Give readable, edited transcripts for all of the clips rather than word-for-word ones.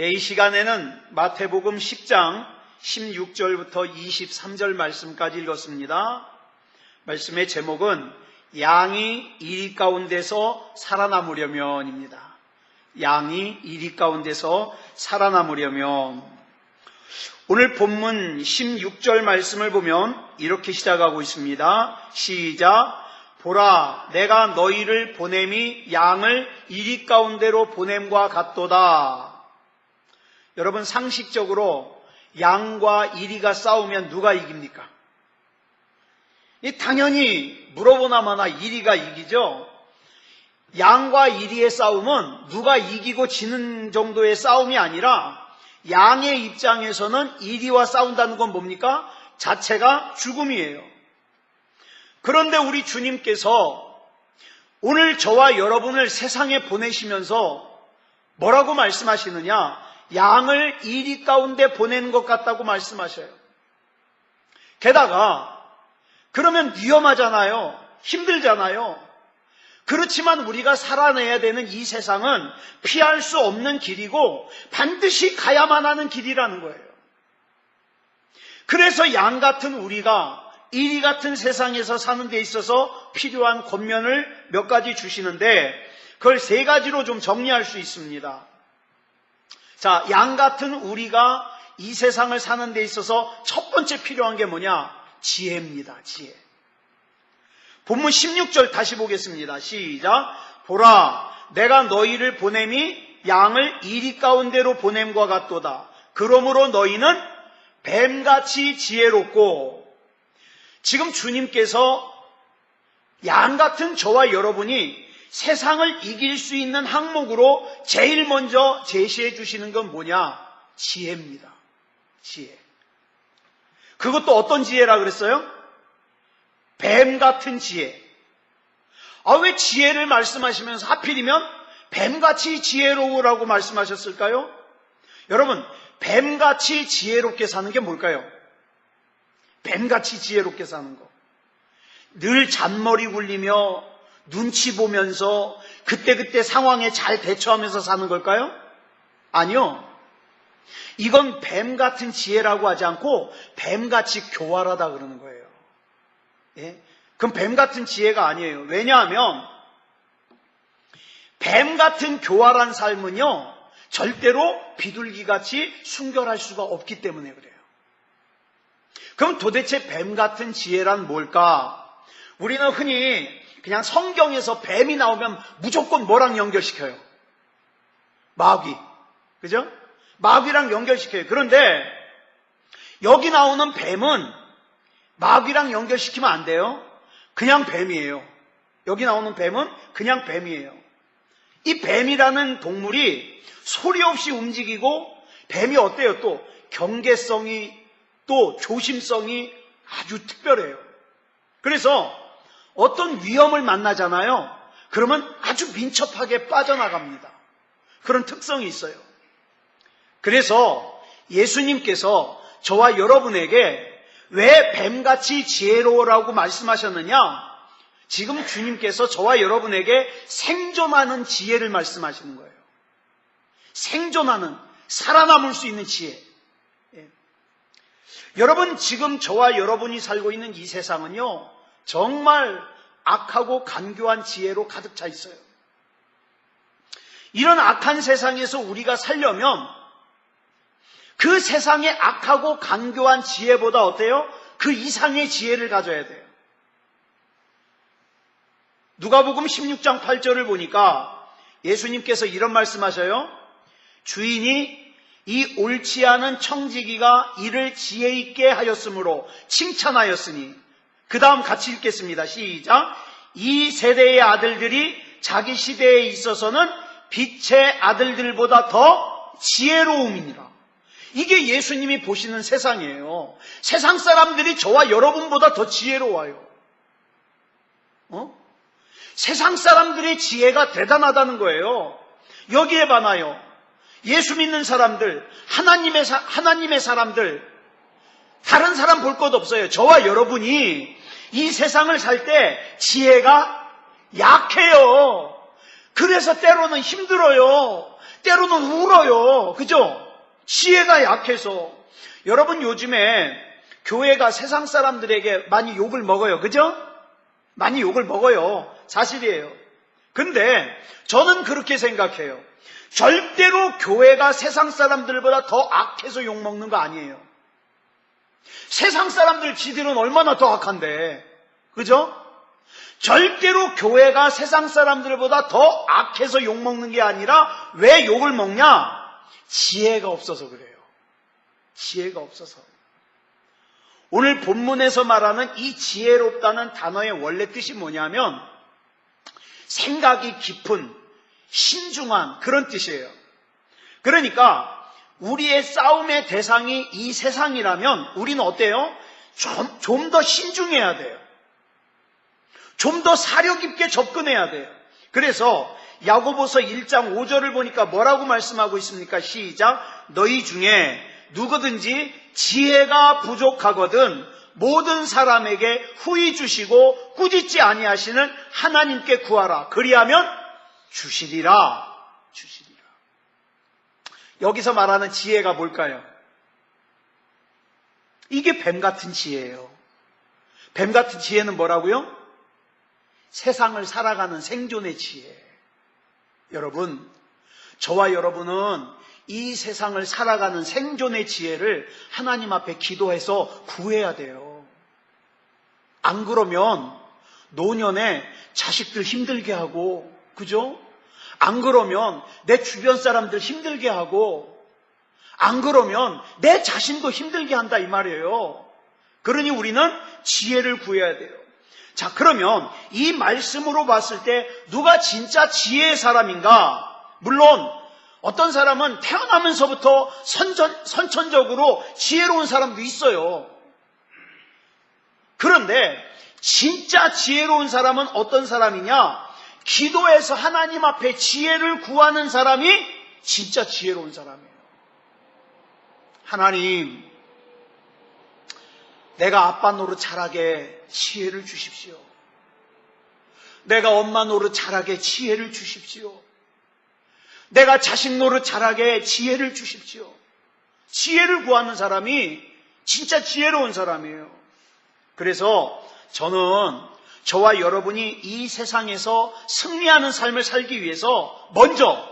이 시간에는 마태복음 10장 16절부터 23절 말씀까지 읽었습니다. 말씀의 제목은 양이 이리 가운데서 살아남으려면입니다. 양이 이리 가운데서 살아남으려면. 오늘 본문 16절 말씀을 보면 이렇게 시작하고 있습니다. 시작. 보라, 내가 너희를 보냄이 양을 이리 가운데로 보냄과 같도다. 여러분, 상식적으로 양과 이리가 싸우면 누가 이깁니까? 당연히 물어보나 마나 이리가 이기죠. 양과 이리의 싸움은 누가 이기고 지는 정도의 싸움이 아니라 양의 입장에서는 이리와 싸운다는 건 뭡니까? 자체가 죽음이에요. 그런데 우리 주님께서 오늘 저와 여러분을 세상에 보내시면서 뭐라고 말씀하시느냐? 양을 이리 가운데 보내는 것 같다고 말씀하셔요. 게다가 그러면 위험하잖아요. 힘들잖아요. 그렇지만 우리가 살아내야 되는 이 세상은 피할 수 없는 길이고 반드시 가야만 하는 길이라는 거예요. 그래서 양 같은 우리가 이리 같은 세상에서 사는 데 있어서 필요한 권면을 몇 가지 주시는데 그걸 세 가지로 좀 정리할 수 있습니다. 자, 양 같은 우리가 이 세상을 사는 데 있어서 첫 번째 필요한 게 뭐냐? 지혜입니다. 지혜. 본문 16절 다시 보겠습니다. 시작. 보라, 내가 너희를 보냄이 양을 이리 가운데로 보냄과 같도다. 그러므로 너희는 뱀같이 지혜롭고. 지금 주님께서 양 같은 저와 여러분이 세상을 이길 수 있는 항목으로 제일 먼저 제시해 주시는 건 뭐냐? 지혜입니다. 지혜. 그것도 어떤 지혜라 그랬어요? 뱀 같은 지혜. 왜 지혜를 말씀하시면서 하필이면 뱀같이 지혜로우라고 말씀하셨을까요? 여러분, 뱀같이 지혜롭게 사는 게 뭘까요? 뱀같이 지혜롭게 사는 거. 늘 잔머리 굴리며 눈치 보면서 그때그때 상황에 잘 대처하면서 사는 걸까요? 아니요. 이건 뱀 같은 지혜라고 하지 않고 뱀같이 교활하다 그러는 거예요. 예? 그럼 뱀 같은 지혜가 아니에요. 왜냐하면 뱀 같은 교활한 삶은요, 절대로 비둘기같이 순결할 수가 없기 때문에 그래요. 그럼 도대체 뱀 같은 지혜란 뭘까? 우리는 흔히 그냥 성경에서 뱀이 나오면 무조건 뭐랑 연결시켜요? 마귀. 그죠? 마귀랑 연결시켜요. 그런데 여기 나오는 뱀은 마귀랑 연결시키면 안 돼요. 그냥 뱀이에요. 여기 나오는 뱀은 그냥 뱀이에요. 이 뱀이라는 동물이 소리 없이 움직이고 뱀이 어때요? 또 경계성이 또 조심성이 아주 특별해요. 그래서 어떤 위험을 만나잖아요. 그러면 아주 민첩하게 빠져나갑니다. 그런 특성이 있어요. 그래서 예수님께서 저와 여러분에게 왜 뱀같이 지혜로우라고 말씀하셨느냐? 지금 주님께서 저와 여러분에게 생존하는 지혜를 말씀하시는 거예요. 생존하는, 살아남을 수 있는 지혜. 여러분, 지금 저와 여러분이 살고 있는 이 세상은요, 정말 악하고 간교한 지혜로 가득 차 있어요. 이런 악한 세상에서 우리가 살려면 그 세상의 악하고 간교한 지혜보다 어때요? 그 이상의 지혜를 가져야 돼요. 누가복음 16장 8절을 보니까 예수님께서 이런 말씀하셔요. 주인이 이 옳지 않은 청지기가 이를 지혜 있게 하였으므로 칭찬하였으니. 그 다음 같이 읽겠습니다. 시작. 이 세대의 아들들이 자기 시대에 있어서는 빛의 아들들보다 더 지혜로움이니라. 이게 예수님이 보시는 세상이에요. 세상 사람들이 저와 여러분보다 더 지혜로워요. 세상 사람들의 지혜가 대단하다는 거예요. 여기에 반하여 예수 믿는 사람들, 하나님의 사람들, 다른 사람 볼 것 없어요. 저와 여러분이 이 세상을 살 때 지혜가 약해요. 그래서 때로는 힘들어요. 때로는 울어요. 그죠? 지혜가 약해서. 여러분, 요즘에 교회가 세상 사람들에게 많이 욕을 먹어요. 그죠? 많이 욕을 먹어요. 사실이에요. 근데 저는 그렇게 생각해요. 절대로 교회가 세상 사람들보다 더 악해서 욕먹는 거 아니에요. 세상 사람들 지들은 얼마나 더 악한데. 그죠? 절대로 교회가 세상 사람들보다 더 악해서 욕먹는 게 아니라 왜 욕을 먹냐? 지혜가 없어서 그래요. 지혜가 없어서. 오늘 본문에서 말하는 이 지혜롭다는 단어의 원래 뜻이 뭐냐면 생각이 깊은, 신중한 그런 뜻이에요. 그러니까 우리의 싸움의 대상이 이 세상이라면 우리는 어때요? 좀 더 신중해야 돼요. 좀 더 사려 깊게 접근해야 돼요. 그래서 야고보서 1장 5절을 보니까 뭐라고 말씀하고 있습니까? 시작. 너희 중에 누구든지 지혜가 부족하거든 모든 사람에게 후히 주시고 꾸짖지 아니하시는 하나님께 구하라. 그리하면 주시리라. 주시리라. 여기서 말하는 지혜가 뭘까요? 이게 뱀 같은 지혜예요. 뱀 같은 지혜는 뭐라고요? 세상을 살아가는 생존의 지혜. 여러분, 저와 여러분은 이 세상을 살아가는 생존의 지혜를 하나님 앞에 기도해서 구해야 돼요. 안 그러면 노년에 자식들 힘들게 하고, 그죠? 안 그러면 내 주변 사람들 힘들게 하고, 안 그러면 내 자신도 힘들게 한다 이 말이에요. 그러니 우리는 지혜를 구해야 돼요. 자, 그러면 이 말씀으로 봤을 때 누가 진짜 지혜의 사람인가? 물론 어떤 사람은 태어나면서부터 선천적으로 지혜로운 사람도 있어요. 그런데 진짜 지혜로운 사람은 어떤 사람이냐? 기도해서 하나님 앞에 지혜를 구하는 사람이 진짜 지혜로운 사람이에요. 하나님, 내가 아빠 노릇 잘하게 지혜를 주십시오. 내가 엄마 노릇 잘하게 지혜를 주십시오. 내가 자식 노릇 잘하게 지혜를 주십시오. 지혜를 구하는 사람이 진짜 지혜로운 사람이에요. 그래서 저는 저와 여러분이 이 세상에서 승리하는 삶을 살기 위해서 먼저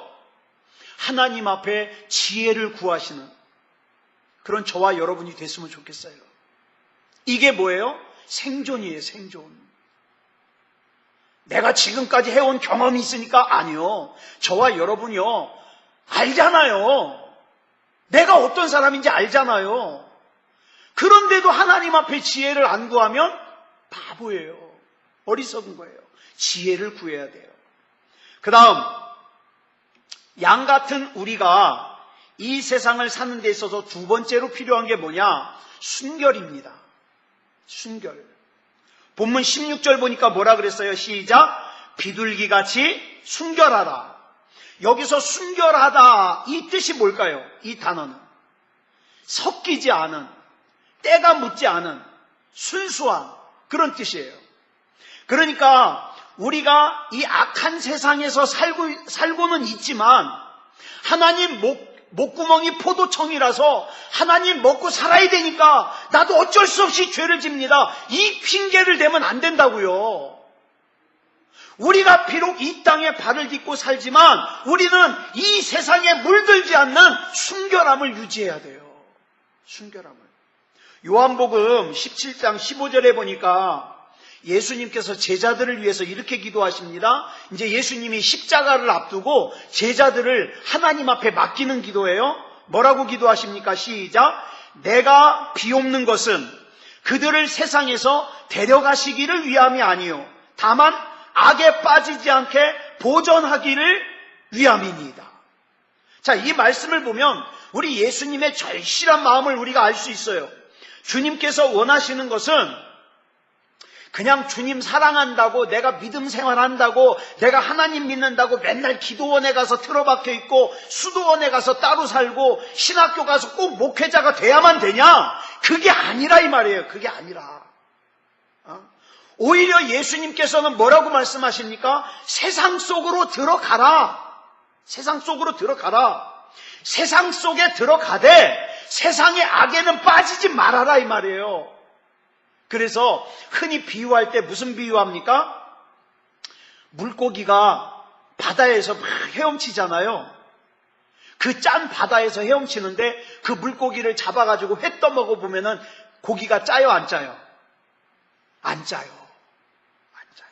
하나님 앞에 지혜를 구하시는 그런 저와 여러분이 됐으면 좋겠어요. 이게 뭐예요? 생존이에요, 생존. 내가 지금까지 해온 경험이 있으니까 아니요. 저와 여러분이요. 알잖아요. 내가 어떤 사람인지 알잖아요. 그런데도 하나님 앞에 지혜를 안 구하면 바보예요. 어리석은 거예요. 지혜를 구해야 돼요. 그 다음, 양 같은 우리가 이 세상을 사는 데 있어서 두 번째로 필요한 게 뭐냐? 순결입니다. 순결. 본문 16절 보니까 뭐라 그랬어요? 시작. 비둘기같이 순결하라. 여기서 순결하다 이 뜻이 뭘까요? 이 단어는 섞이지 않은, 때가 묻지 않은, 순수한 그런 뜻이에요. 그러니까 우리가 이 악한 세상에서 살고는 있지만 하나님 목구멍이 포도청이라서 하나님 먹고 살아야 되니까 나도 어쩔 수 없이 죄를 집니다. 이 핑계를 대면 안 된다고요. 우리가 비록 이 땅에 발을 딛고 살지만 우리는 이 세상에 물들지 않는 순결함을 유지해야 돼요. 순결함을. 요한복음 17장 15절에 보니까 예수님께서 제자들을 위해서 이렇게 기도하십니다. 이제 예수님이 십자가를 앞두고 제자들을 하나님 앞에 맡기는 기도예요. 뭐라고 기도하십니까? 시작. 내가 비옵는 것은 그들을 세상에서 데려가시기를 위함이 아니요 다만 악에 빠지지 않게 보전하기를 위함이니이다. 자, 이 말씀을 보면 우리 예수님의 절실한 마음을 우리가 알 수 있어요. 주님께서 원하시는 것은 그냥 주님 사랑한다고, 내가 믿음 생활한다고, 내가 하나님 믿는다고 맨날 기도원에 가서 틀어박혀 있고 수도원에 가서 따로 살고 신학교 가서 꼭 목회자가 돼야만 되냐? 그게 아니라 이 말이에요. 그게 아니라. 오히려 예수님께서는 뭐라고 말씀하십니까? 세상 속으로 들어가라. 세상 속으로 들어가라. 세상 속에 들어가되 세상의 악에는 빠지지 말아라 이 말이에요. 그래서 흔히 비유할 때 무슨 비유합니까? 물고기가 바다에서 막 헤엄치잖아요. 그 짠 바다에서 헤엄치는데 그 물고기를 잡아가지고 회 떠먹어 보면은 고기가 짜요, 안 짜요? 안 짜요. 안 짜요.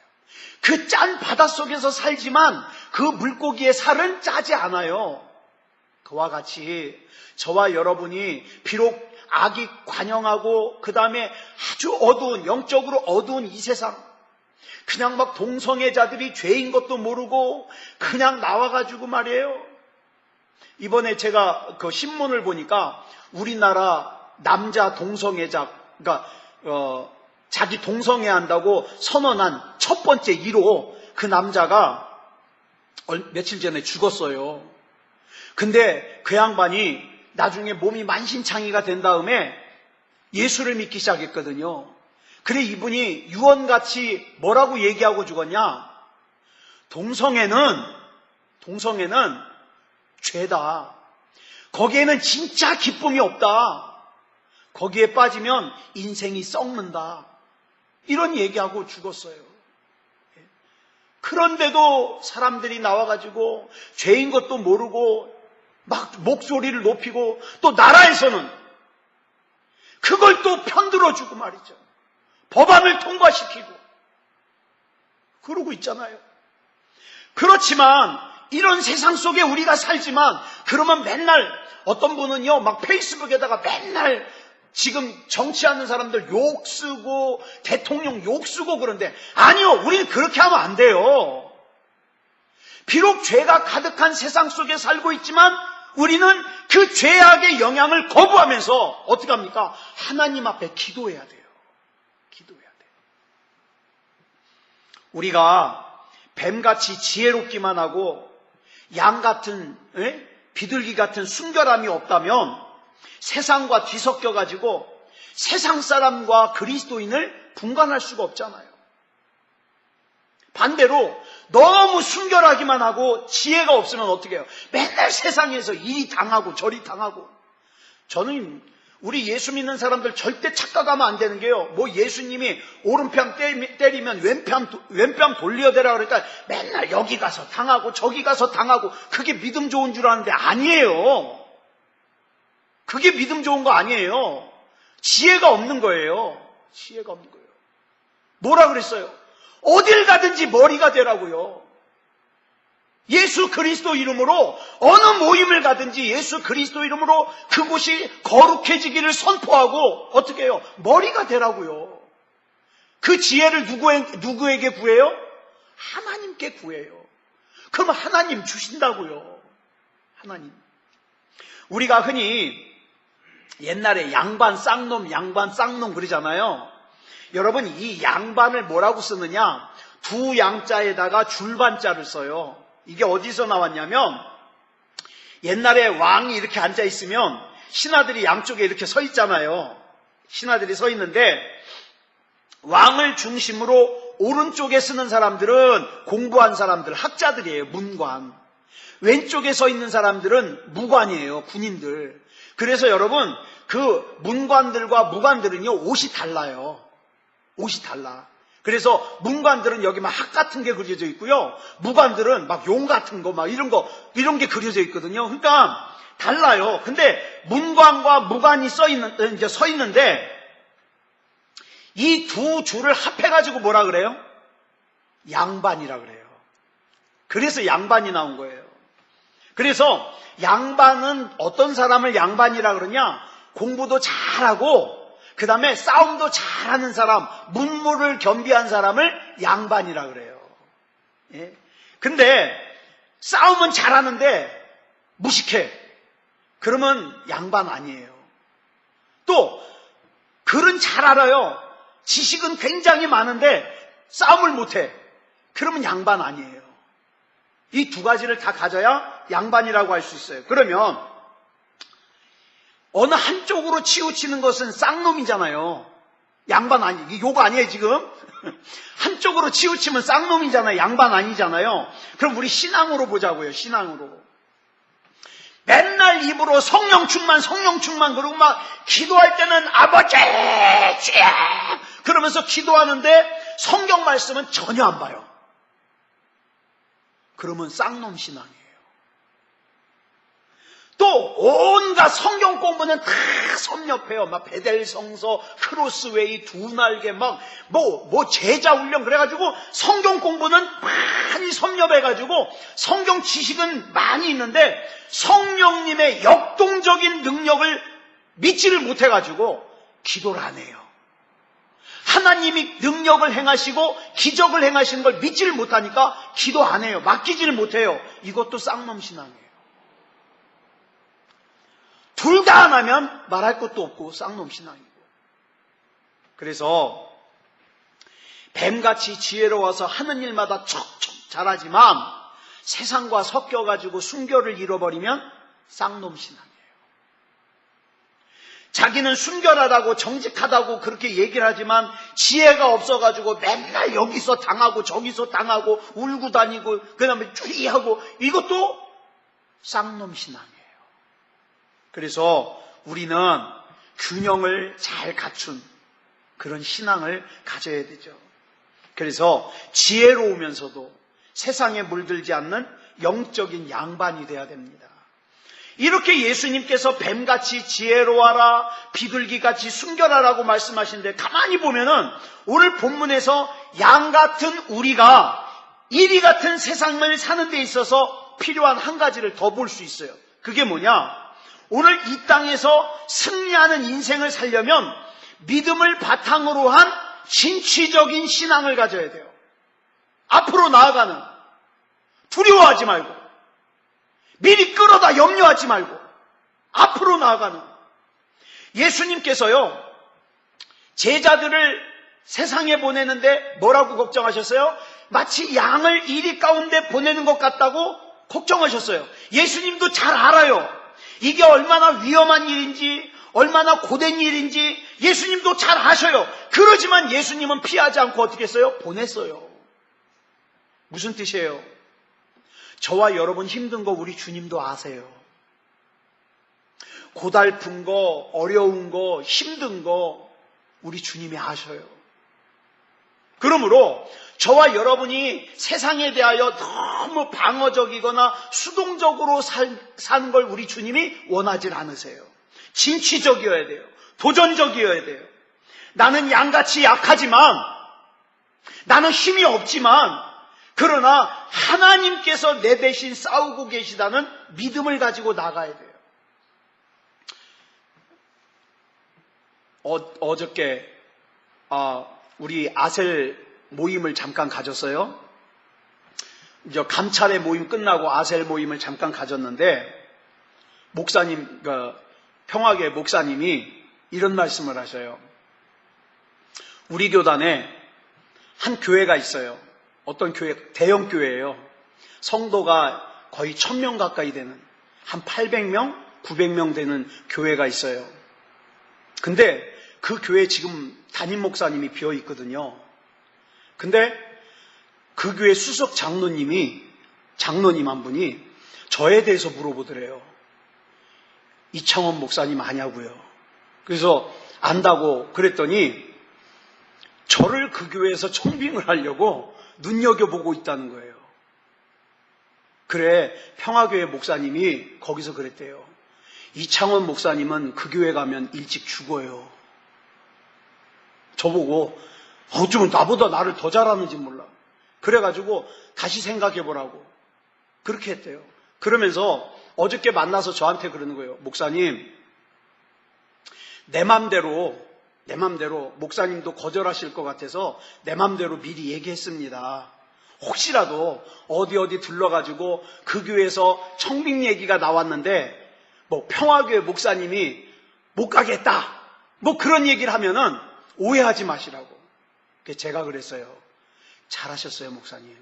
그 짠 바다 속에서 살지만 그 물고기의 살은 짜지 않아요. 그와 같이 저와 여러분이 비록 악이 관영하고 그 다음에 아주 어두운, 영적으로 어두운 이 세상, 그냥 막 동성애자들이 죄인 것도 모르고 그냥 나와가지고 말이에요. 이번에 제가 그 신문을 보니까 우리나라 남자 동성애자, 그러니까 자기 동성애한다고 선언한 첫 번째 1호 그 남자가 며칠 전에 죽었어요. 근데 그 양반이 나중에 몸이 만신창이가 된 다음에 예수를 믿기 시작했거든요. 그래 이분이 유언같이 뭐라고 얘기하고 죽었냐? 동성애는 죄다. 거기에는 진짜 기쁨이 없다. 거기에 빠지면 인생이 썩는다. 이런 얘기하고 죽었어요. 그런데도 사람들이 나와가지고 죄인 것도 모르고 막 목소리를 높이고 또 나라에서는 그걸 또 편들어주고 말이죠. 법안을 통과시키고 그러고 있잖아요. 그렇지만 이런 세상 속에 우리가 살지만 그러면 맨날 어떤 분은요 막 페이스북에다가 맨날 지금 정치하는 사람들 욕쓰고 대통령 욕쓰고 그런데 아니요, 우리는 그렇게 하면 안 돼요. 비록 죄가 가득한 세상 속에 살고 있지만 우리는 그 죄악의 영향을 거부하면서 어떻게 합니까? 하나님 앞에 기도해야 돼요. 기도해야 돼요. 우리가 뱀같이 지혜롭기만 하고 양 같은 비둘기 같은 순결함이 없다면 세상과 뒤섞여가지고 세상 사람과 그리스도인을 분간할 수가 없잖아요. 반대로 너무 순결하기만 하고 지혜가 없으면 어떻게 해요? 맨날 세상에서 이리 당하고 저리 당하고. 저는 우리 예수 믿는 사람들 절대 착각하면 안 되는 게요. 뭐 예수님이 오른편 때리면 왼편 돌려대라 그러니까 맨날 여기 가서 당하고 저기 가서 당하고 그게 믿음 좋은 줄 아는데 아니에요. 그게 믿음 좋은 거 아니에요. 지혜가 없는 거예요. 지혜가 없는 거예요. 뭐라 그랬어요? 어딜 가든지 머리가 되라고요. 예수 그리스도 이름으로 어느 모임을 가든지 예수 그리스도 이름으로 그곳이 거룩해지기를 선포하고 어떻게 해요? 머리가 되라고요. 그 지혜를 누구에게 구해요? 하나님께 구해요. 그러면 하나님 주신다고요. 하나님. 우리가 흔히 옛날에 양반 쌍놈 그러잖아요. 여러분 이 양반을 뭐라고 쓰느냐? 두 양자에다가 줄반자를 써요. 이게 어디서 나왔냐면 옛날에 왕이 이렇게 앉아 있으면 신하들이 양쪽에 이렇게 서 있잖아요. 신하들이 서 있는데 왕을 중심으로 오른쪽에 쓰는 사람들은 공부한 사람들, 학자들이에요. 문관. 왼쪽에 서 있는 사람들은 무관이에요. 군인들. 그래서 여러분 그 문관들과 무관들은요 옷이 달라요. 옷이 달라. 그래서 문관들은 여기 막 학 같은 게 그려져 있고요. 무관들은 막 용 같은 거 막 이런 게 그려져 있거든요. 그러니까 달라요. 근데 문관과 무관이 서 있는데 이 두 줄을 합해가지고 뭐라 그래요? 양반이라 그래요. 그래서 양반이 나온 거예요. 그래서 양반은 어떤 사람을 양반이라 그러냐? 공부도 잘하고 그 다음에 싸움도 잘하는 사람, 문무를 겸비한 사람을 양반이라 그래요. 예? 근데 싸움은 잘하는데 무식해. 그러면 양반 아니에요. 또 글은 잘 알아요. 지식은 굉장히 많은데 싸움을 못해. 그러면 양반 아니에요. 이 두 가지를 다 가져야 양반이라고 할 수 있어요. 그러면 어느 한쪽으로 치우치는 것은 쌍놈이잖아요. 양반 아니, 욕 아니에요 지금? 한쪽으로 치우치면 쌍놈이잖아요. 양반 아니잖아요. 그럼 우리 신앙으로 보자고요. 신앙으로. 맨날 입으로 성령 충만 그러고 막 기도할 때는 아버지 그러면서 기도하는데 성경 말씀은 전혀 안 봐요. 그러면 쌍놈 신앙이에요. 또 온갖 성경 공부는 다 섭렵해요. 막 베델 성서, 크로스웨이, 두 날개, 막 제자 훈련 그래가지고 성경 공부는 많이 섭렵해가지고 성경 지식은 많이 있는데 성령님의 역동적인 능력을 믿지를 못해가지고 기도를 안 해요. 하나님이 능력을 행하시고 기적을 행하시는 걸 믿지를 못하니까 기도 안 해요. 맡기지를 못해요. 이것도 쌍놈 신앙이에요. 둘 다 안 하면 말할 것도 없고 쌍놈 신앙이고. 그래서 뱀같이 지혜로워서 하는 일마다 척척 잘하지만 세상과 섞여가지고 순결을 잃어버리면 쌍놈 신앙이에요. 자기는 순결하다고 정직하다고 그렇게 얘기를 하지만 지혜가 없어가지고 맨날 여기서 당하고 저기서 당하고 울고 다니고 그 다음에 쭈리하고 이것도 쌍놈 신앙이에요. 그래서 우리는 균형을 잘 갖춘 그런 신앙을 가져야 되죠. 그래서 지혜로우면서도 세상에 물들지 않는 영적인 양반이 되어야 됩니다. 이렇게 예수님께서 뱀같이 지혜로워라, 비둘기같이 순결하라고 말씀하시는데 가만히 보면은 오늘 본문에서 양 같은 우리가 이리 같은 세상을 사는 데 있어서 필요한 한 가지를 더 볼 수 있어요. 그게 뭐냐? 오늘 이 땅에서 승리하는 인생을 살려면 믿음을 바탕으로 한 진취적인 신앙을 가져야 돼요. 앞으로 나아가는, 두려워하지 말고, 미리 끌어다 염려하지 말고 앞으로 나아가는. 예수님께서요 제자들을 세상에 보내는데 뭐라고 걱정하셨어요? 마치 양을 이리 가운데 보내는 것 같다고 걱정하셨어요. 예수님도 잘 알아요. 이게 얼마나 위험한 일인지 얼마나 고된 일인지 예수님도 잘 아셔요. 그러지만 예수님은 피하지 않고 어떻게 했어요? 보냈어요. 무슨 뜻이에요? 저와 여러분 힘든 거 우리 주님도 아세요. 고달픈 거, 어려운 거, 힘든 거 우리 주님이 아셔요. 그러므로 저와 여러분이 세상에 대하여 너무 방어적이거나 수동적으로 사는 걸 우리 주님이 원하지 않으세요. 진취적이어야 돼요. 도전적이어야 돼요. 나는 양같이 약하지만, 나는 힘이 없지만, 그러나 하나님께서 내 대신 싸우고 계시다는 믿음을 가지고 나가야 돼요. 어저께 우리 아셀 모임을 잠깐 가졌어요. 이제 감찰의 모임 끝나고 아셀 모임을 잠깐 가졌는데 목사님, 평화교회 목사님이 이런 말씀을 하셔요. 우리 교단에 한 교회가 있어요. 어떤 교회, 대형 교회예요. 성도가 거의 1000명 가까이 되는, 한 800명, 900명 되는 교회가 있어요. 근데 그 교회 지금 담임 목사님이 비어 있거든요. 근데 그 교회 수석 장로님 한 분이 저에 대해서 물어보더래요. 이창원 목사님 아냐고요. 그래서 안다고 그랬더니 저를 그 교회에서 청빙을 하려고 눈여겨보고 있다는 거예요. 그래, 평화교회 목사님이 거기서 그랬대요. 이창원 목사님은 그 교회 가면 일찍 죽어요. 저보고 어쩌면 나보다 나를 더 잘하는지 몰라. 그래가지고 다시 생각해보라고 그렇게 했대요. 그러면서 어저께 만나서 저한테 그러는 거예요. 목사님, 내 맘대로 목사님도 거절하실 것 같아서 내 맘대로 미리 얘기했습니다. 혹시라도 어디 들러가지고 그 교회에서 청빙 얘기가 나왔는데 평화교회 목사님이 못 가겠다 그런 얘기를 하면은 오해하지 마시라고. 제가 그랬어요. 잘하셨어요, 목사님.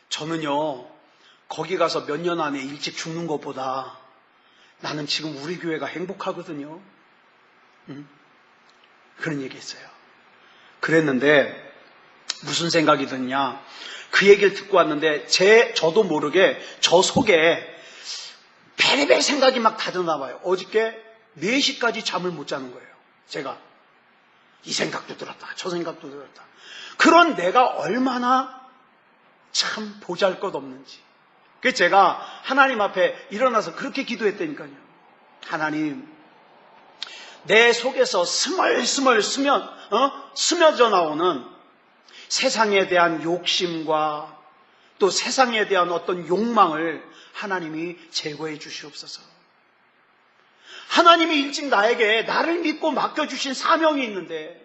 저는요 거기 가서 몇 년 안에 일찍 죽는 것보다 나는 지금 우리 교회가 행복하거든요. 그런 얘기했어요. 그랬는데 무슨 생각이 드냐, 그 얘기를 듣고 왔는데 저도 모르게 저 속에 별의별 생각이 막 다져나와요. 어저께 4시까지 잠을 못 자는 거예요. 제가 이 생각도 들었다, 저 생각도 들었다. 그런 내가 얼마나 참 보잘것없는지. 그래서 제가 하나님 앞에 일어나서 그렇게 기도했다니까요. 하나님, 내 속에서 스멀스멀 스며져 나오는 세상에 대한 욕심과 또 세상에 대한 어떤 욕망을 하나님이 제거해 주시옵소서. 하나님이 일찍 나를 믿고 맡겨주신 사명이 있는데,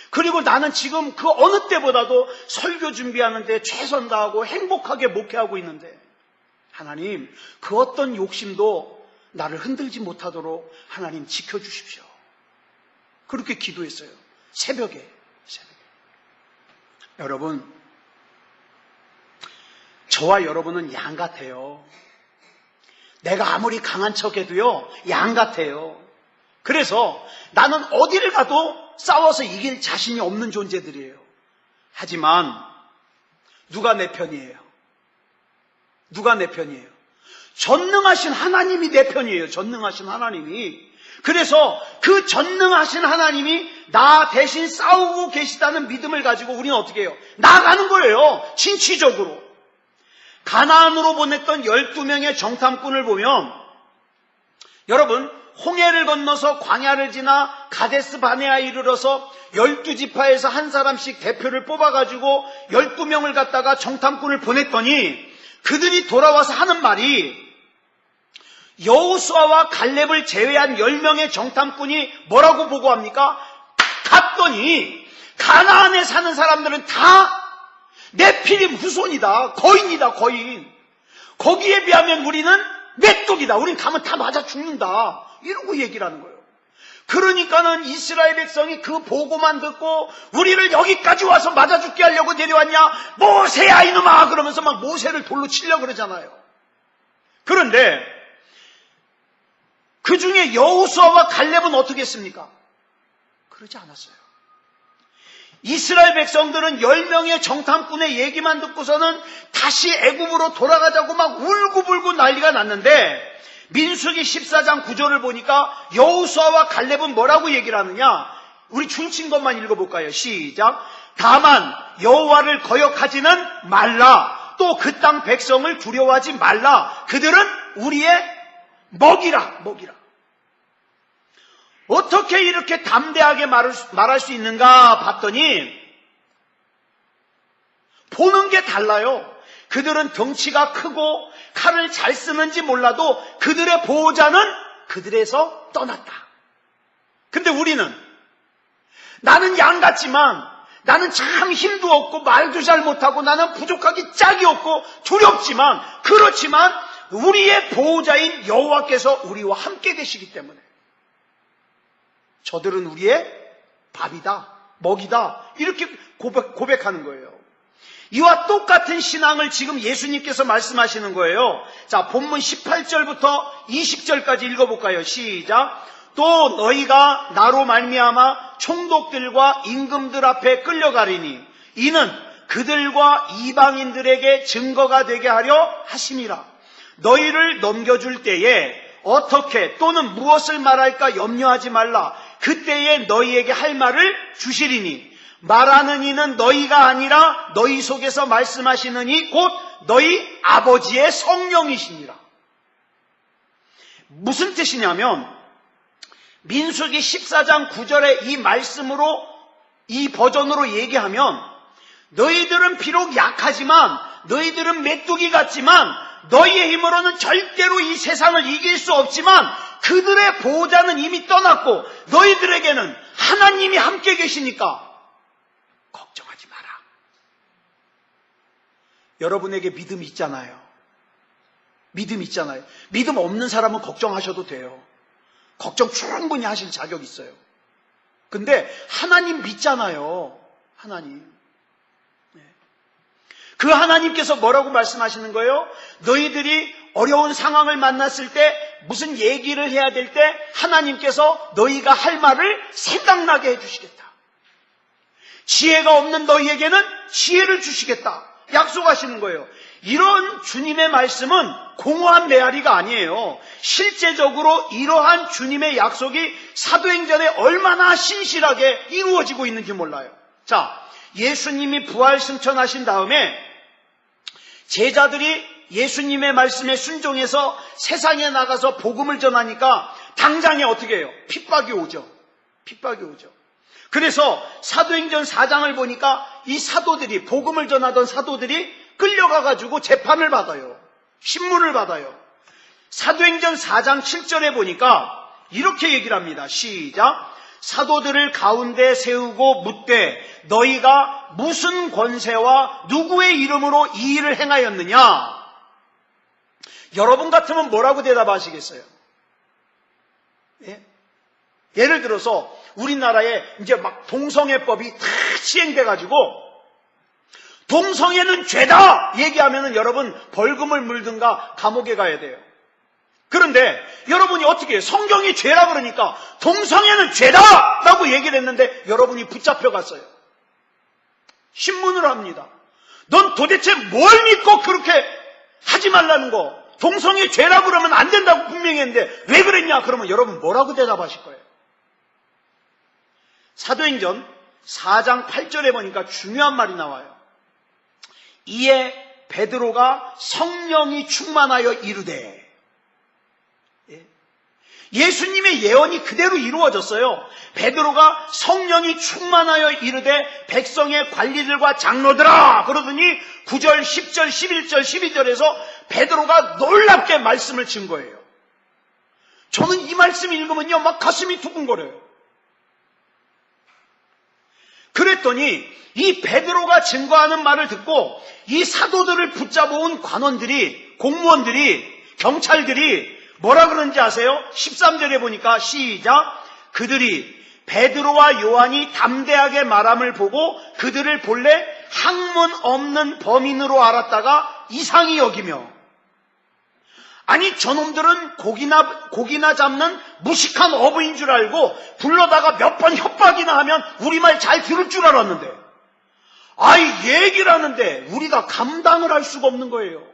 그리고 나는 지금 그 어느 때보다도 설교 준비하는데 최선 다하고 행복하게 목회하고 있는데, 하나님, 그 어떤 욕심도 나를 흔들지 못하도록 하나님 지켜주십시오. 그렇게 기도했어요. 새벽에. 여러분, 저와 여러분은 양 같아요. 내가 아무리 강한 척해도요, 양 같아요. 그래서 나는 어디를 가도 싸워서 이길 자신이 없는 존재들이에요. 하지만 누가 내 편이에요? 누가 내 편이에요? 전능하신 하나님이 내 편이에요. 전능하신 하나님이. 그래서 그 전능하신 하나님이 나 대신 싸우고 계시다는 믿음을 가지고 우리는 어떻게 해요? 나아가는 거예요. 진취적으로. 가나안으로 보냈던 12명의 정탐꾼을 보면, 여러분, 홍해를 건너서 광야를 지나 가데스 바네아에 이르러서 12지파에서 한 사람씩 대표를 뽑아가지고 12명을 갖다가 정탐꾼을 보냈더니 그들이 돌아와서 하는 말이, 여호수아와 갈렙을 제외한 10명의 정탐꾼이 뭐라고 보고합니까? 갔더니 가나안에 사는 사람들은 다 네피림 후손이다. 거인이다, 거인. 거기에 비하면 우리는 메뚜기다. 우린 가면 다 맞아 죽는다. 이러고 얘기를 하는 거예요. 그러니까는 이스라엘 백성이 그 보고만 듣고 우리를 여기까지 와서 맞아 죽게 하려고 내려왔냐? 모세야 이놈아! 그러면서 막 모세를 돌로 치려고 그러잖아요. 그런데 그 중에 여호수아와 갈렙은 어떻게 했습니까? 그러지 않았어요. 이스라엘 백성들은 10명의 정탐꾼의 얘기만 듣고서는 다시 애굽으로 돌아가자고 막 울고불고 난리가 났는데, 민수기 14장 9절을 보니까 여호수아와 갈렙은 뭐라고 얘기를 하느냐? 우리 중친 것만 읽어볼까요? 시작. 다만 여호와를 거역하지는 말라. 또 그 땅 백성을 두려워하지 말라. 그들은 우리의 먹이라. 어떻게 이렇게 담대하게 말할 수 있는가 봤더니 보는 게 달라요. 그들은 덩치가 크고 칼을 잘 쓰는지 몰라도 그들의 보호자는 그들에서 떠났다. 근데 우리는, 나는 양 같지만 나는 참 힘도 없고 말도 잘 못하고 나는 부족하기 짝이 없고 두렵지만, 그렇지만 우리의 보호자인 여호와께서 우리와 함께 계시기 때문에 저들은 우리의 밥이다, 먹이다, 이렇게 고백하는 거예요. 이와 똑같은 신앙을 지금 예수님께서 말씀하시는 거예요. 자, 본문 18절부터 20절까지 읽어볼까요? 시작. 또 너희가 나로 말미암아 총독들과 임금들 앞에 끌려가리니 이는 그들과 이방인들에게 증거가 되게 하려 하심이라. 너희를 넘겨줄 때에 어떻게 또는 무엇을 말할까 염려하지 말라. 그때에 너희에게 할 말을 주시리니 말하는 이는 너희가 아니라 너희 속에서 말씀하시는 이 곧 너희 아버지의 성령이시니라. 무슨 뜻이냐면, 민수기 14장 9절의 이 말씀으로, 이 버전으로 얘기하면, 너희들은 비록 약하지만, 너희들은 메뚜기 같지만, 너희의 힘으로는 절대로 이 세상을 이길 수 없지만 그들의 보호자는 이미 떠났고 너희들에게는 하나님이 함께 계시니까 걱정하지 마라. 여러분에게 믿음이 있잖아요. 믿음 있잖아요. 믿음 없는 사람은 걱정하셔도 돼요. 걱정 충분히 하실 자격 있어요. 근데 하나님 믿잖아요. 하나님. 그 하나님께서 뭐라고 말씀하시는 거예요? 너희들이 어려운 상황을 만났을 때 무슨 얘기를 해야 될 때 하나님께서 너희가 할 말을 생각나게 해주시겠다. 지혜가 없는 너희에게는 지혜를 주시겠다. 약속하시는 거예요. 이런 주님의 말씀은 공허한 메아리가 아니에요. 실제적으로 이러한 주님의 약속이 사도행전에 얼마나 신실하게 이루어지고 있는지 몰라요. 자, 예수님이 부활 승천하신 다음에 제자들이 예수님의 말씀에 순종해서 세상에 나가서 복음을 전하니까 당장에 어떻게 해요? 핍박이 오죠. 핍박이 오죠. 그래서 사도행전 4장을 보니까 이 사도들이, 복음을 전하던 사도들이 끌려가가지고 재판을 받아요. 신문을 받아요. 사도행전 4장 7절에 보니까 이렇게 얘기를 합니다. 시작. 사도들을 가운데 세우고 묻되 너희가 무슨 권세와 누구의 이름으로 이 일을 행하였느냐? 여러분 같으면 뭐라고 대답하시겠어요? 예? 예를 들어서 우리나라에 이제 막 동성애법이 다 시행돼가지고 동성애는 죄다 얘기하면은 여러분 벌금을 물든가 감옥에 가야 돼요. 그런데 여러분이 어떻게 해요? 성경이 죄라 그러니까 동성애는 죄다! 라고 얘기를 했는데 여러분이 붙잡혀 갔어요. 신문을 합니다. 넌 도대체 뭘 믿고 그렇게 하지 말라는 거? 동성애 죄라 그러면 안 된다고 분명히 했는데 왜 그랬냐? 그러면 여러분 뭐라고 대답하실 거예요? 사도행전 4장 8절에 보니까 중요한 말이 나와요. 이에 베드로가 성령이 충만하여 이르되, 예수님의 예언이 그대로 이루어졌어요. 베드로가 성령이 충만하여 이르되 백성의 관리들과 장로들아 그러더니 9절, 10절, 11절, 12절에서 베드로가 놀랍게 말씀을 친 거예요. 저는 이 말씀 읽으면요 막 가슴이 두근거려요. 그랬더니 이 베드로가 증거하는 말을 듣고 이 사도들을 붙잡아온 관원들이, 공무원들이, 경찰들이 뭐라 그런지 아세요? 13절에 보니까 시작. 그들이 베드로와 요한이 담대하게 말함을 보고 그들을 본래 학문 없는 범인으로 알았다가 이상히 여기며, 아니 저놈들은 고기나 잡는 무식한 어부인 줄 알고 불러다가 몇 번 협박이나 하면 우리 말 잘 들을 줄 알았는데 아이 얘기를 하는데 우리가 감당을 할 수가 없는 거예요.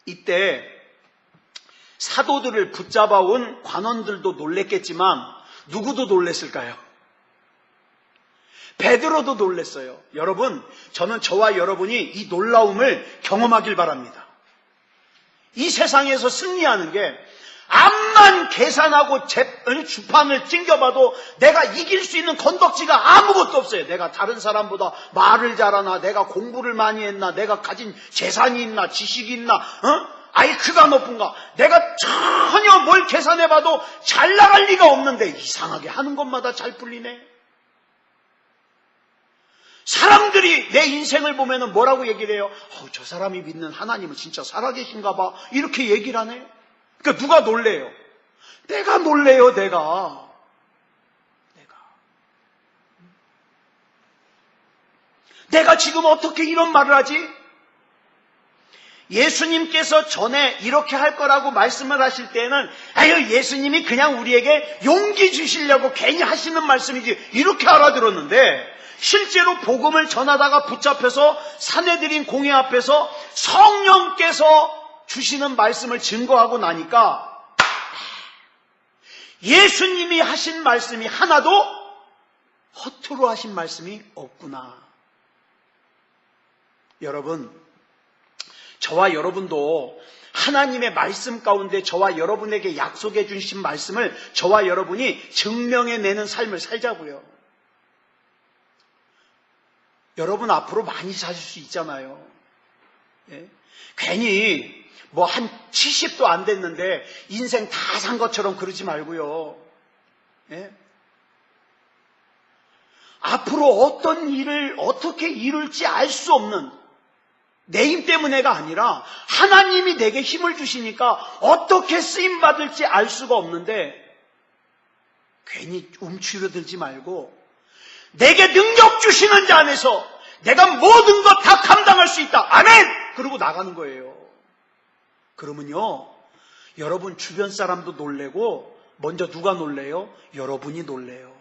이때 사도들을 붙잡아온 관원들도 놀랬겠지만 누구도 놀랬을까요? 베드로도 놀랬어요. 여러분, 저는 저와 여러분이 이 놀라움을 경험하길 바랍니다. 이 세상에서 승리하는 게 암만 계산하고 주판을 찡겨봐도 내가 이길 수 있는 건덕지가 아무것도 없어요. 내가 다른 사람보다 말을 잘하나, 내가 공부를 많이 했나, 내가 가진 재산이 있나, 지식이 있나, IQ가 높은가, 내가 전혀 뭘 계산해봐도 잘 나갈 리가 없는데 이상하게 하는 것마다 잘 풀리네. 사람들이 내 인생을 보면은 뭐라고 얘기를 해요? 저 사람이 믿는 하나님은 진짜 살아계신가 봐. 이렇게 얘기를 하네. 그러니까 누가 놀래요? 내가 놀래요, 내가. 내가 지금 어떻게 이런 말을 하지? 예수님께서 전에 이렇게 할 거라고 말씀을 하실 때는 예수님이 그냥 우리에게 용기 주시려고 괜히 하시는 말씀이지 이렇게 알아들었는데 실제로 복음을 전하다가 붙잡혀서 사내들인 공회 앞에서 성령께서 주시는 말씀을 증거하고 나니까 예수님이 하신 말씀이 하나도 허투루 하신 말씀이 없구나. 여러분, 저와 여러분도 하나님의 말씀 가운데 저와 여러분에게 약속해 주신 말씀을 저와 여러분이 증명해내는 삶을 살자고요. 여러분 앞으로 많이 사실 수 있잖아요. 예? 괜히 뭐 한 70도 안 됐는데 인생 다 산 것처럼 그러지 말고요. 예? 앞으로 어떤 일을 어떻게 이룰지 알 수 없는 내 힘 때문에가 아니라 하나님이 내게 힘을 주시니까 어떻게 쓰임받을지 알 수가 없는데 괜히 움츠러들지 말고 내게 능력 주시는 자 안에서 내가 모든 것 다 감당할 수 있다. 아멘! 그러고 나가는 거예요. 그러면요, 여러분 주변 사람도 놀래고 먼저 누가 놀래요? 여러분이 놀래요.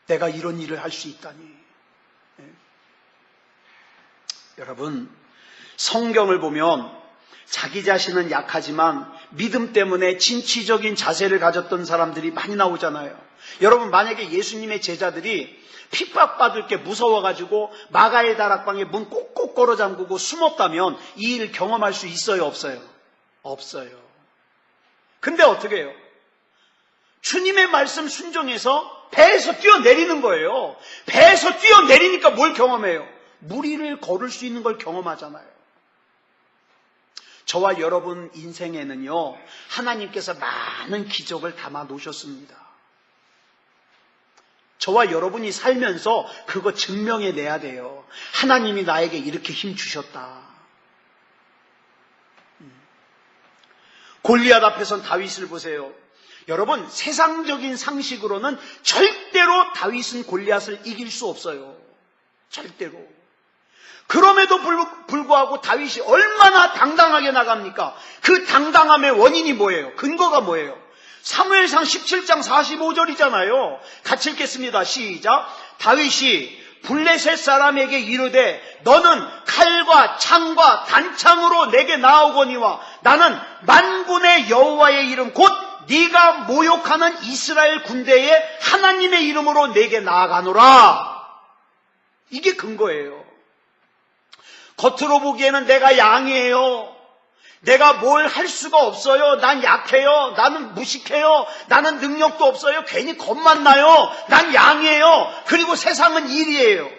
내가 이런 일을 할 수 있다니. 여러분, 성경을 보면 자기 자신은 약하지만 믿음 때문에 진취적인 자세를 가졌던 사람들이 많이 나오잖아요. 여러분, 만약에 예수님의 제자들이 핍박받을 게 무서워가지고 마가의 다락방에 문 꼭꼭 걸어 잠그고 숨었다면 이 일 경험할 수 있어요, 없어요? 없어요. 근데 어떻게 해요? 주님의 말씀 순종해서 배에서 뛰어내리는 거예요. 배에서 뛰어내리니까 뭘 경험해요? 무리를 걸을 수 있는 걸 경험하잖아요. 저와 여러분 인생에는요, 하나님께서 많은 기적을 담아 놓으셨습니다. 저와 여러분이 살면서 그거 증명해내야 돼요. 하나님이 나에게 이렇게 힘 주셨다. 골리앗 앞에선 다윗을 보세요. 여러분, 세상적인 상식으로는 절대로 다윗은 골리앗을 이길 수 없어요. 절대로. 그럼에도 불구하고 다윗이 얼마나 당당하게 나갑니까? 그 당당함의 원인이 뭐예요? 근거가 뭐예요? 사무엘상 17장 45절이잖아요. 같이 읽겠습니다. 시작. 다윗이 블레셋 사람에게 이르되 너는 칼과 창과 단창으로 내게 나아오거니와 나는 만군의 여호와의 이름 곧 네가 모욕하는 이스라엘 군대의 하나님의 이름으로 내게 나아가노라. 이게 근거예요. 겉으로 보기에는 내가 양이에요. 내가 뭘 할 수가 없어요. 난 약해요. 나는 무식해요. 나는 능력도 없어요. 괜히 겁만 나요. 난 양이에요. 그리고 세상은 일이에요.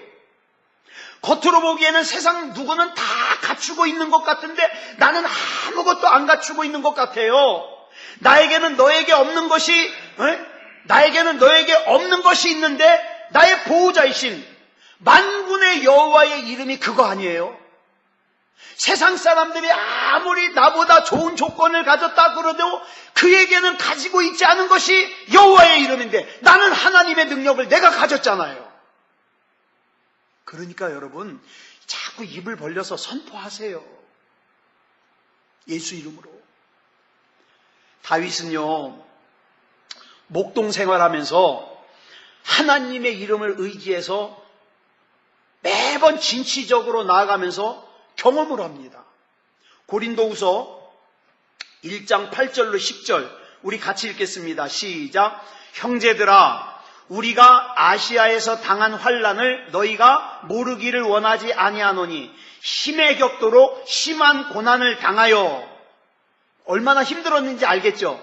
겉으로 보기에는 세상 누구는 다 갖추고 있는 것 같은데 나는 아무것도 안 갖추고 있는 것 같아요. 나에게는 너에게 없는 것이 있는데 나의 보호자이신 만군의 여호와의 이름이 그거 아니에요? 세상 사람들이 아무리 나보다 좋은 조건을 가졌다 그러도 그에게는 가지고 있지 않은 것이 여호와의 이름인데 나는 하나님의 능력을 내가 가졌잖아요. 그러니까 여러분, 자꾸 입을 벌려서 선포하세요. 예수 이름으로. 다윗은요, 목동 생활하면서 하나님의 이름을 의지해서 매번 진취적으로 나아가면서 경험을 합니다. 고린도후서 1장 8절로 10절 우리 같이 읽겠습니다. 시작. 형제들아, 우리가 아시아에서 당한 환난을 너희가 모르기를 원하지 아니하노니 힘에 격도록 심한 고난을 당하여. 얼마나 힘들었는지 알겠죠?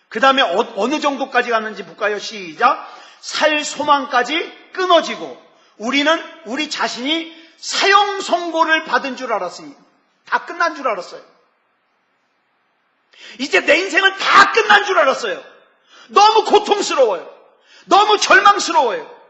그 다음에 어느 정도까지 갔는지 볼까요? 시작. 살 소망까지 끊어지고 우리는 우리 자신이 사형 선고를 받은 줄 알았으니 다 끝난 줄 알았어요. 이제 내 인생은 다 끝난 줄 알았어요. 너무 고통스러워요. 너무 절망스러워요.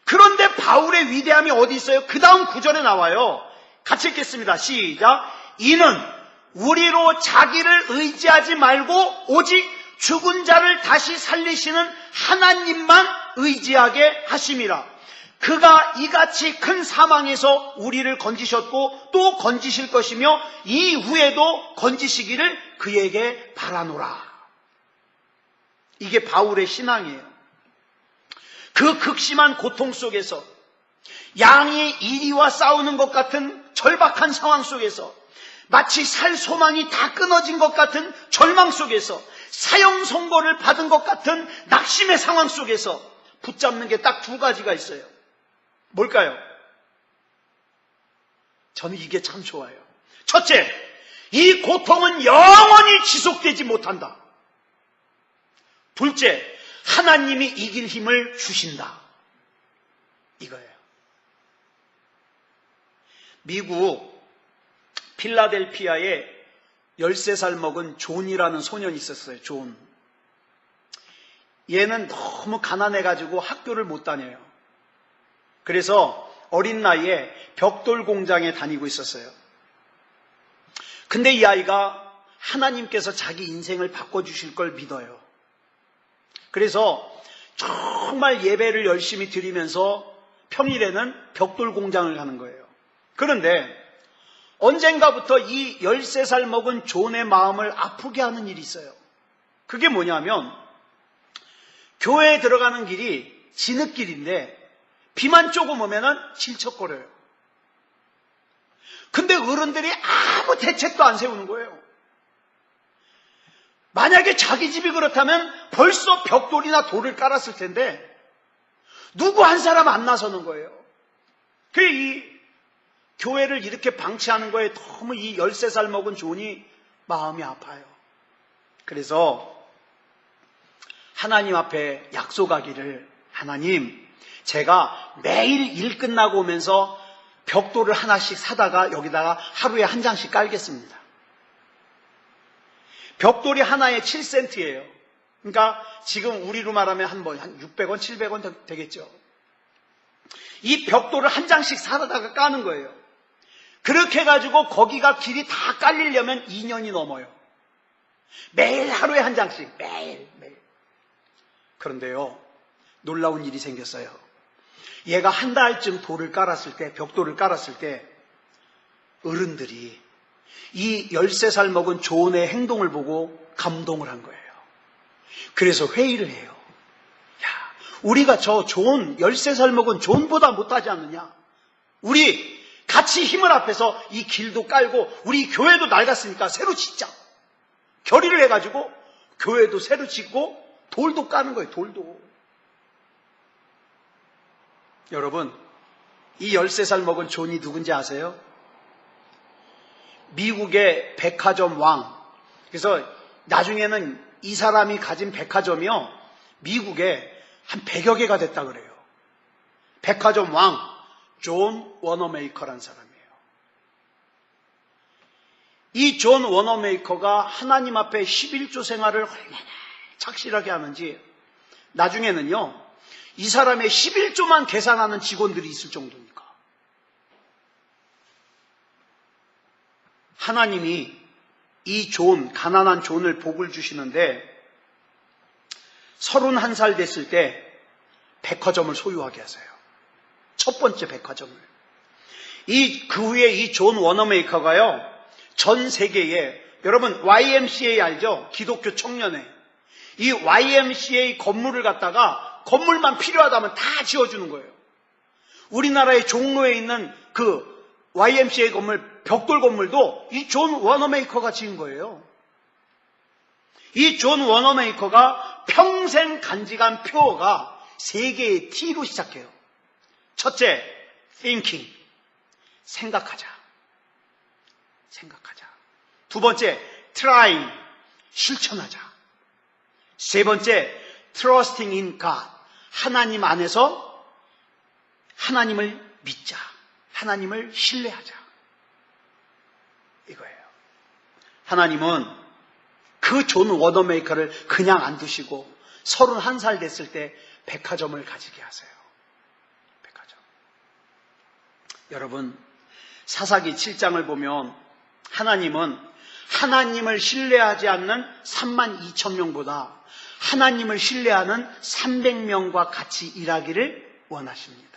그런데 바울의 위대함이 어디 있어요? 그 다음 구절에 나와요. 같이 읽겠습니다. 시작. 이는 우리로 자기를 의지하지 말고 오직 죽은 자를 다시 살리시는 하나님만 의지하게 하심이라. 그가 이같이 큰 사망에서 우리를 건지셨고 또 건지실 것이며 이후에도 건지시기를 그에게 바라노라. 이게 바울의 신앙이에요. 그 극심한 고통 속에서 양이 이리와 싸우는 것 같은 절박한 상황 속에서 마치 살 소망이 다 끊어진 것 같은 절망 속에서 사형 선고를 받은 것 같은 낙심의 상황 속에서 붙잡는 게 딱 두 가지가 있어요. 뭘까요? 저는 이게 참 좋아요. 첫째, 이 고통은 영원히 지속되지 못한다. 둘째, 하나님이 이길 힘을 주신다. 이거예요. 미국 필라델피아에 13살 먹은 존이라는 소년이 있었어요. 존. 얘는 너무 가난해가지고 학교를 못 다녀요. 그래서 어린 나이에 벽돌 공장에 다니고 있었어요. 근데 이 아이가 하나님께서 자기 인생을 바꿔주실 걸 믿어요. 그래서 정말 예배를 열심히 드리면서 평일에는 벽돌 공장을 가는 거예요. 그런데 언젠가부터 이 13살 먹은 존의 마음을 아프게 하는 일이 있어요. 그게 뭐냐면 교회에 들어가는 길이 진흙길인데 비만 조금 오면은 질척거려요. 근데 어른들이 아무 대책도 안 세우는 거예요. 만약에 자기 집이 그렇다면 벌써 벽돌이나 돌을 깔았을 텐데 누구 한 사람 안 나서는 거예요. 이 교회를 이렇게 방치하는 거에 너무 이 13살 먹은 존이 마음이 아파요. 그래서 하나님 앞에 약속하기를, 하나님, 제가 매일 일 끝나고 오면서 벽돌을 하나씩 사다가 여기다가 하루에 한 장씩 깔겠습니다. 벽돌이 하나에 7센트예요. 그러니까 지금 우리로 말하면 한 600원, 700원 되겠죠. 이 벽돌을 한 장씩 사다가 까는 거예요. 그렇게 해가지고 거기가 길이 다 깔리려면 2년이 넘어요. 매일 하루에 한 장씩, 매일. 그런데요, 놀라운 일이 생겼어요. 얘가 한 달쯤 돌을 깔았을 때, 벽돌을 깔았을 때 어른들이 이 13살 먹은 존의 행동을 보고 감동을 한 거예요. 그래서 회의를 해요. 야, 우리가 저 존, 13살 먹은 존보다 못하지 않느냐? 우리 같이 힘을 합해서 이 길도 깔고 우리 교회도 낡았으니까 새로 짓자. 결의를 해가지고 교회도 새로 짓고 돌도 까는 거예요. 돌도. 여러분, 이 13살 먹은 존이 누군지 아세요? 미국의 백화점 왕. 그래서 나중에는 이 사람이 가진 백화점이요, 미국에 한 100여 개가 됐다 그래요. 백화점 왕 존 워너메이커라는 사람이에요. 이 존 워너메이커가 하나님 앞에 11조 생활을 얼마나 착실하게 하는지, 나중에는요 이 사람의 11조만 계산하는 직원들이 있을 정도니까. 하나님이 이 존, 가난한 존을 복을 주시는데 31살 됐을 때 백화점을 소유하게 하세요. 첫 번째 백화점을. 그 후에 이 존 워너메이커가요, 전 세계에, 여러분 YMCA 알죠? 기독교 청년회. 이 YMCA 건물을 갖다가 건물만 필요하다면 다 지어주는 거예요. 우리나라의 종로에 있는 그 YMCA 건물, 벽돌 건물도 이 존 워너메이커가 지은 거예요. 이 존 워너메이커가 평생 간직한 표어가 3개의 T로 시작해요. 첫째, thinking. 생각하자. 두 번째, trying. 실천하자. 세 번째, trusting in God. 하나님 안에서 하나님을 믿자. 하나님을 신뢰하자. 이거예요. 하나님은 그 존 워너메이커를 그냥 안 두시고 31살 됐을 때 백화점을 가지게 하세요. 백화점. 여러분, 사사기 7장을 보면 하나님은 하나님을 신뢰하지 않는 32,000명보다 하나님을 신뢰하는 300명과 같이 일하기를 원하십니다.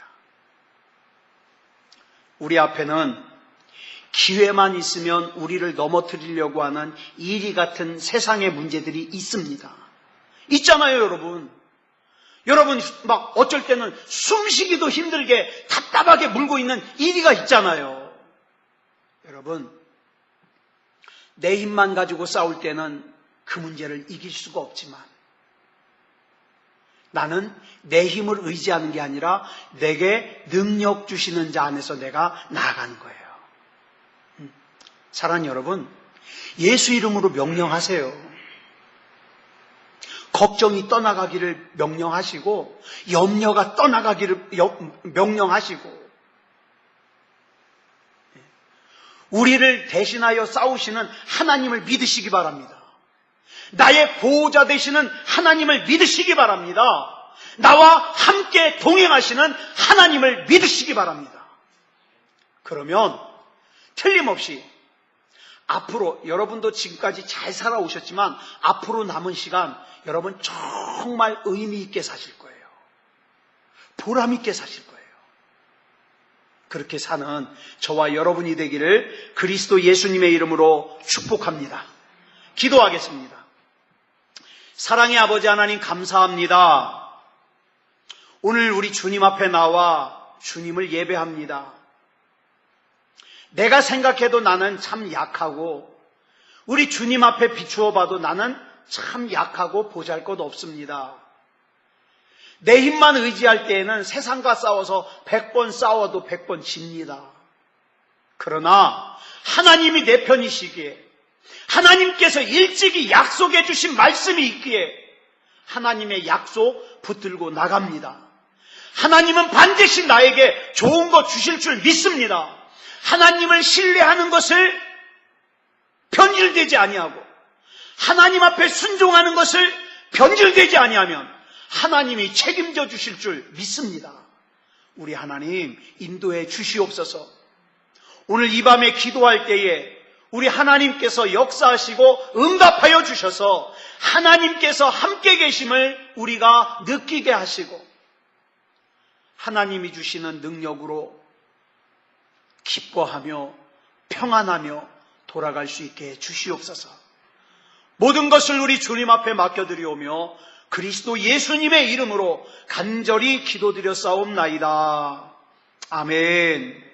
우리 앞에는 기회만 있으면 우리를 넘어뜨리려고 하는 이리 같은 세상의 문제들이 있습니다. 있잖아요, 여러분. 여러분 막 어쩔 때는 숨쉬기도 힘들게 답답하게 물고 있는 이리가 있잖아요. 여러분, 내 힘만 가지고 싸울 때는 그 문제를 이길 수가 없지만 나는 내 힘을 의지하는 게 아니라 내게 능력 주시는 자 안에서 내가 나아가는 거예요. 사랑하는 여러분, 예수 이름으로 명령하세요. 걱정이 떠나가기를 명령하시고 염려가 떠나가기를 명령하시고, 우리를 대신하여 싸우시는 하나님을 믿으시기 바랍니다. 나의 보호자 되시는 하나님을 믿으시기 바랍니다. 나와 함께 동행하시는 하나님을 믿으시기 바랍니다. 그러면 틀림없이 앞으로, 여러분도 지금까지 잘 살아오셨지만 앞으로 남은 시간 여러분 정말 의미 있게 사실 거예요. 보람 있게 사실 거예요. 그렇게 사는 저와 여러분이 되기를 그리스도 예수님의 이름으로 축복합니다. 기도하겠습니다. 사랑의 아버지 하나님, 감사합니다. 오늘 우리 주님 앞에 나와 주님을 예배합니다. 내가 생각해도 나는 참 약하고 우리 주님 앞에 비추어 봐도 나는 참 약하고 보잘것 없습니다. 내 힘만 의지할 때에는 세상과 싸워서 100번 싸워도 100번 집니다. 그러나 하나님이 내 편이시기에, 하나님께서 일찍이 약속해 주신 말씀이 있기에 하나님의 약속 붙들고 나갑니다. 하나님은 반드시 나에게 좋은 것 주실 줄 믿습니다. 하나님을 신뢰하는 것을 변질되지 아니하고 하나님 앞에 순종하는 것을 변질되지 아니하면 하나님이 책임져 주실 줄 믿습니다. 우리 하나님 인도해 주시옵소서. 오늘 이 밤에 기도할 때에 우리 하나님께서 역사하시고 응답하여 주셔서 하나님께서 함께 계심을 우리가 느끼게 하시고 하나님이 주시는 능력으로 기뻐하며 평안하며 돌아갈 수 있게 주시옵소서. 모든 것을 우리 주님 앞에 맡겨드리오며 그리스도 예수님의 이름으로 간절히 기도드려 싸움나이다. 아멘.